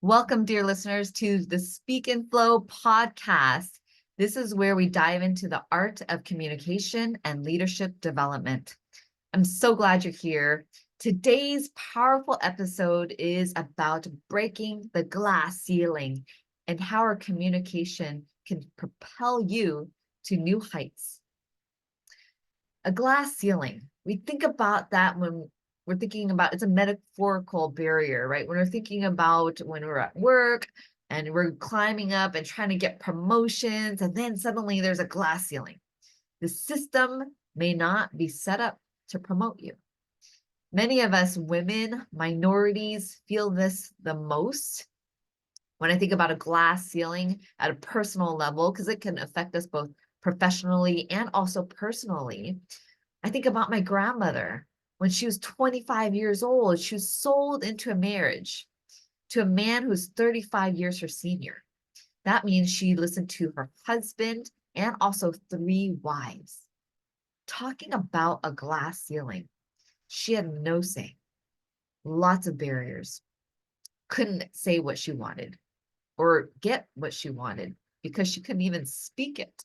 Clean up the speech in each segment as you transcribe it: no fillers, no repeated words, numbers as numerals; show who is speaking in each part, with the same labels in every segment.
Speaker 1: Welcome, dear listeners, to the Speak and Flow podcast. This is where we dive into the art of communication and leadership development. I'm so glad you're here. Today's powerful episode is about breaking the glass ceiling and how our communication can propel you to new heights. A glass ceiling, we think about that when we're thinking about, it's a metaphorical barrier, right? When we're thinking about when we're at work and we're climbing up and trying to get promotions, and then suddenly there's a glass ceiling. The system may not be set up to promote you. Many of us women, minorities, feel this the most. When I think about a glass ceiling at a personal level, because it can affect us both professionally and also personally, I think about my grandmother. When she was 25 years old, she was sold into a marriage to a man who's 35 years her senior. That means she listened to her husband and also 3 wives. Talking about a glass ceiling, she had no say, lots of barriers, couldn't say what she wanted or get what she wanted because she couldn't even speak it.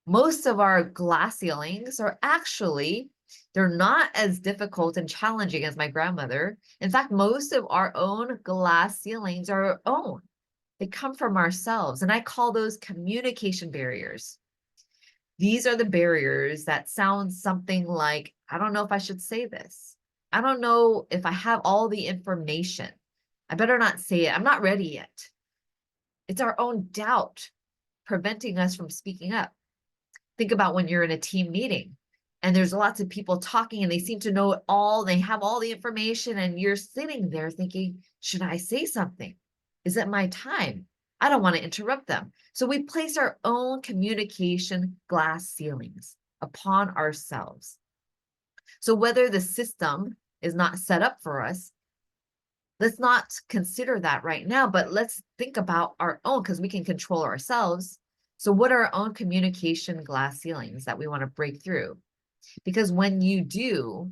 Speaker 1: Most of our glass ceilings are actually, they're not as difficult and challenging as my grandmother. In fact, most of our own glass ceilings are our own. They come from ourselves, and I call those communication barriers. These are the barriers that sound something like, I don't know if I should say this. I don't know if I have all the information. I better not say it. I'm not ready yet. It's our own doubt preventing us from speaking up. Think about when you're in a team meeting and there's lots of people talking and they seem to know it all. They have all the information and you're sitting there thinking, should I say something? Is it my time? I don't want to interrupt them. So we place our own communication glass ceilings upon ourselves. So whether the system is not set up for us, let's not consider that right now, but let's think about our own, because we can control ourselves. So what are our own communication glass ceilings that we want to break through? Because when you do,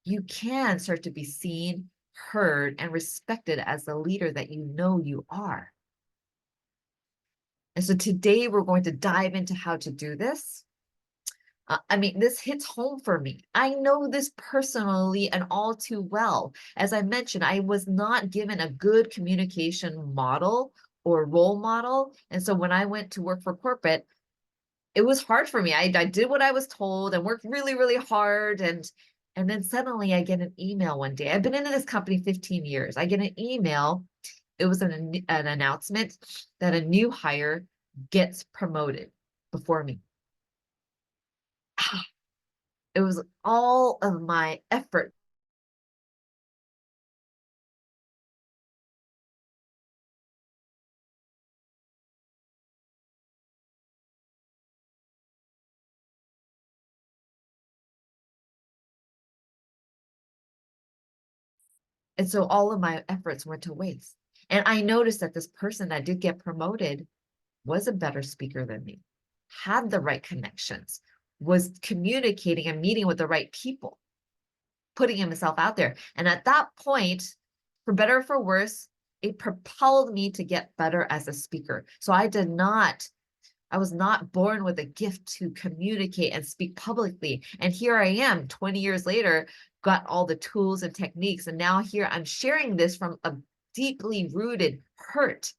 Speaker 1: you can start to be seen, heard, and respected as the leader that you know you are. And so today we're going to dive into how to do this. This hits home for me. I know this personally and all too well. As I mentioned, I was not given a good communication model or role model. And so when I went to work for corporate, it was hard for me. I did what I was told and worked really, really hard. And then suddenly I get an email one day. I've been in this company 15 years. I get an email. It was an announcement that a new hire gets promoted before me. It was all of my effort. And so all of my efforts went to waste. And I noticed that this person that did get promoted was a better speaker than me, had the right connections, was communicating and meeting with the right people, putting himself out there. And at that point, for better or for worse, it propelled me to get better as a speaker. So I was not born with a gift to communicate and speak publicly. And here I am 20 years later, got all the tools and techniques. And now here I'm sharing this from a deeply rooted hurt.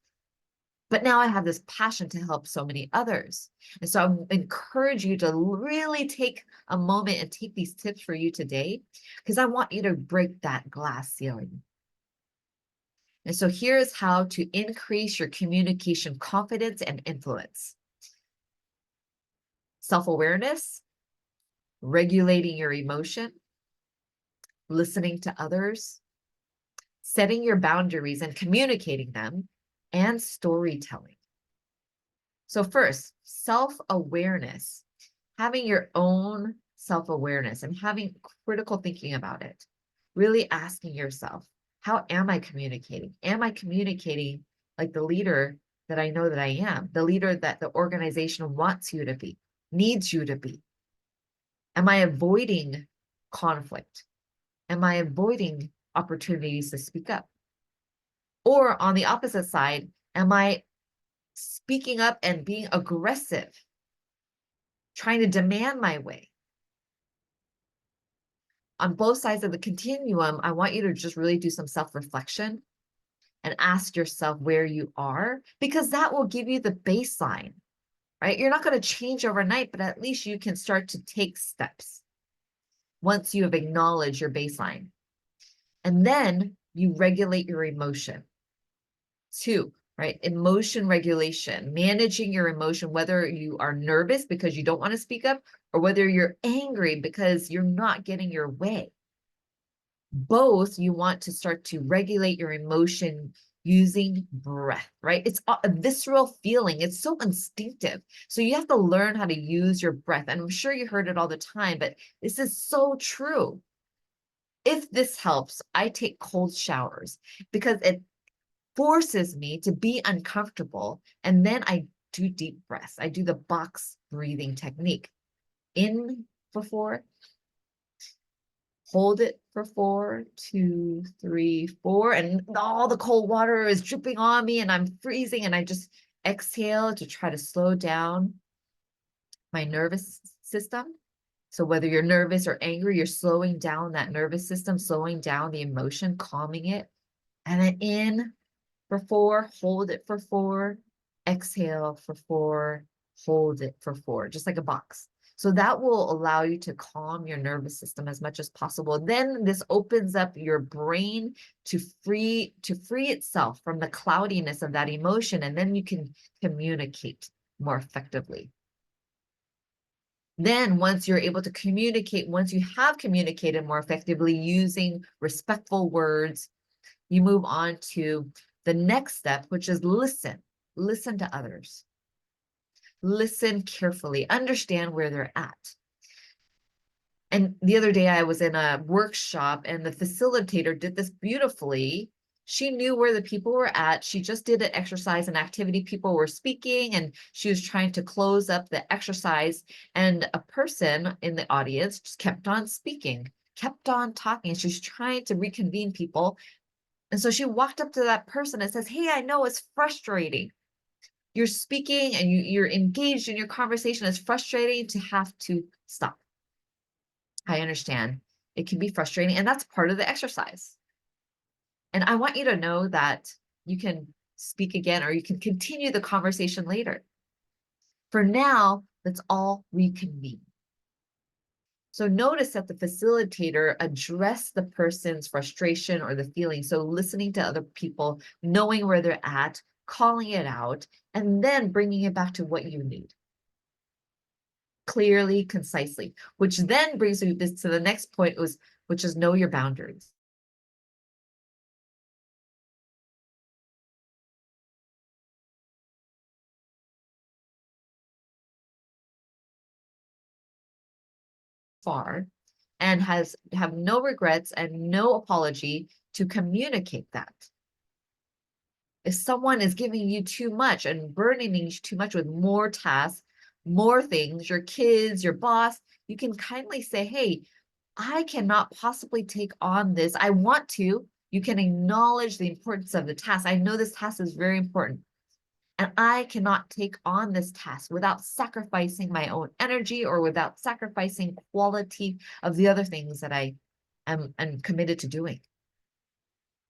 Speaker 1: But now I have this passion to help so many others. And so I encourage you to really take a moment and take these tips for you today, because I want you to break that glass ceiling. And so here's how to increase your communication confidence and influence. Self-awareness, regulating your emotion, listening to others, setting your boundaries and communicating them, and storytelling. So first, self-awareness, having your own self-awareness and having critical thinking about it. Really asking yourself, how am I communicating? Am I communicating like the leader that I know that I am, the leader that the organization wants you to be, needs you to be? Am I avoiding conflict? Am I avoiding opportunities to speak up? Or on the opposite side, am I speaking up and being aggressive, trying to demand my way? On both sides of the continuum, I want you to just really do some self-reflection and ask yourself where you are, because that will give you the baseline, right? You're not going to change overnight, but at least you can start to take steps once you have acknowledged your baseline. And then you regulate your emotion. 2, right? Emotion regulation, managing your emotion, whether you are nervous because you don't want to speak up or whether you're angry because you're not getting your way. Both, you want to start to regulate your emotion using breath, right? It's a visceral feeling. It's so instinctive. So you have to learn how to use your breath. And I'm sure you heard it all the time, but this is so true. If this helps, I take cold showers because it forces me to be uncomfortable. And then I do deep breaths. I do the box breathing technique. In for 4, hold it for 4, 2, 3, 4, and all the cold water is dripping on me and I'm freezing, and I just exhale to try to slow down my nervous system. So whether you're nervous or angry, you're slowing down that nervous system, slowing down the emotion, calming it. And then in for 4, hold it for 4, exhale for 4, hold it for 4, just like a box. So that will allow you to calm your nervous system as much as possible. Then this opens up your brain to free itself from the cloudiness of that emotion, and then you can communicate more effectively. Then once you're able to communicate, once you have communicated more effectively using respectful words, you move on to the next step, which is listen. Listen to others. Listen carefully. Understand where they're at. And the other day I was in a workshop and the facilitator did this beautifully. She knew where the people were at. She just did an exercise and activity. People were speaking and she was trying to close up the exercise. And a person in the audience just kept on speaking, kept on talking. She's trying to reconvene people. And so she walked up to that person and says, "Hey, I know it's frustrating. You're speaking and you're engaged in your conversation. It's frustrating to have to stop. I understand. It can be frustrating, and that's part of the exercise. And I want you to know that you can speak again or you can continue the conversation later. For now, let's all reconvene." So notice that the facilitator addressed the person's frustration or the feeling. So listening to other people, knowing where they're at, calling it out, and then bringing it back to what you need. Clearly, concisely, which then brings you this to the next point, which is know your boundaries. Far and have no regrets and no apology to communicate that. If someone is giving you too much and burdening you too much with more tasks, more things, your kids, your boss, you can kindly say, "Hey, I cannot possibly take on this. I want to." You can acknowledge the importance of the task. "I know this task is very important, and I cannot take on this task without sacrificing my own energy or without sacrificing quality of the other things that I am committed to doing."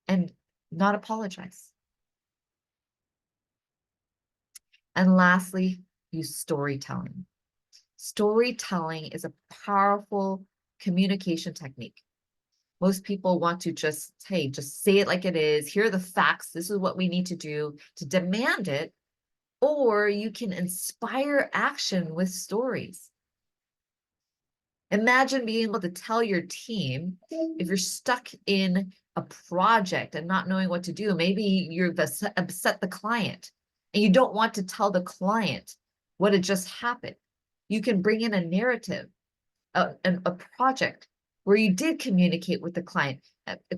Speaker 1: And not apologize. And lastly, use storytelling. Storytelling is a powerful communication technique. Most people want to just, hey, just say it like it is. Here are the facts. This is what we need to do to demand it. Or you can inspire action with stories. Imagine being able to tell your team if you're stuck in a project and not knowing what to do. Maybe you've upset the client and you don't want to tell the client what had just happened. You can bring in a narrative, a project where you did communicate with the client,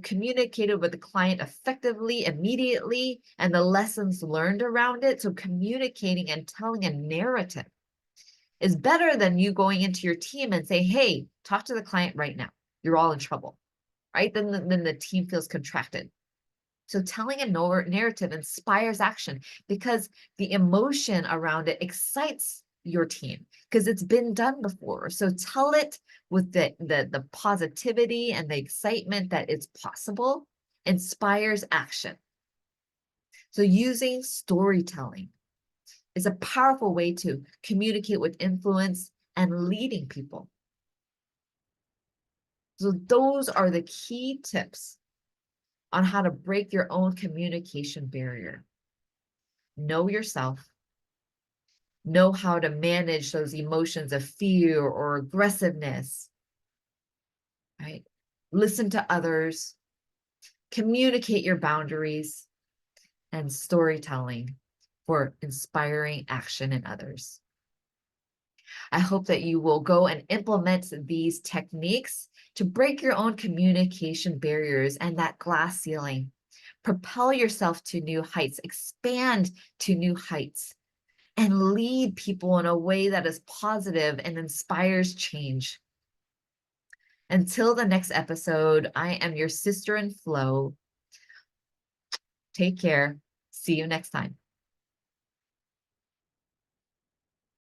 Speaker 1: communicated with the client effectively, immediately, and the lessons learned around it. So communicating and telling a narrative is better than you going into your team and say, "Hey, talk to the client right now. You're all in trouble," right? Then the team feels contracted. So telling a narrative inspires action because the emotion around it excites your team because it's been done before. So tell it with the positivity and the excitement that it's possible, inspires action. So using storytelling is a powerful way to communicate with influence and leading people. So those are the key tips on how to break your own communication barrier. Know yourself, know how to manage those emotions of fear or aggressiveness, right? Listen to others, communicate your boundaries, and storytelling for inspiring action in others. I hope that you will go and implement these techniques to break your own communication barriers and that glass ceiling. Propel yourself to new heights, expand to new heights, and lead people in a way that is positive and inspires change. Until the next episode, I am your sister in flow. Take care. See you next time.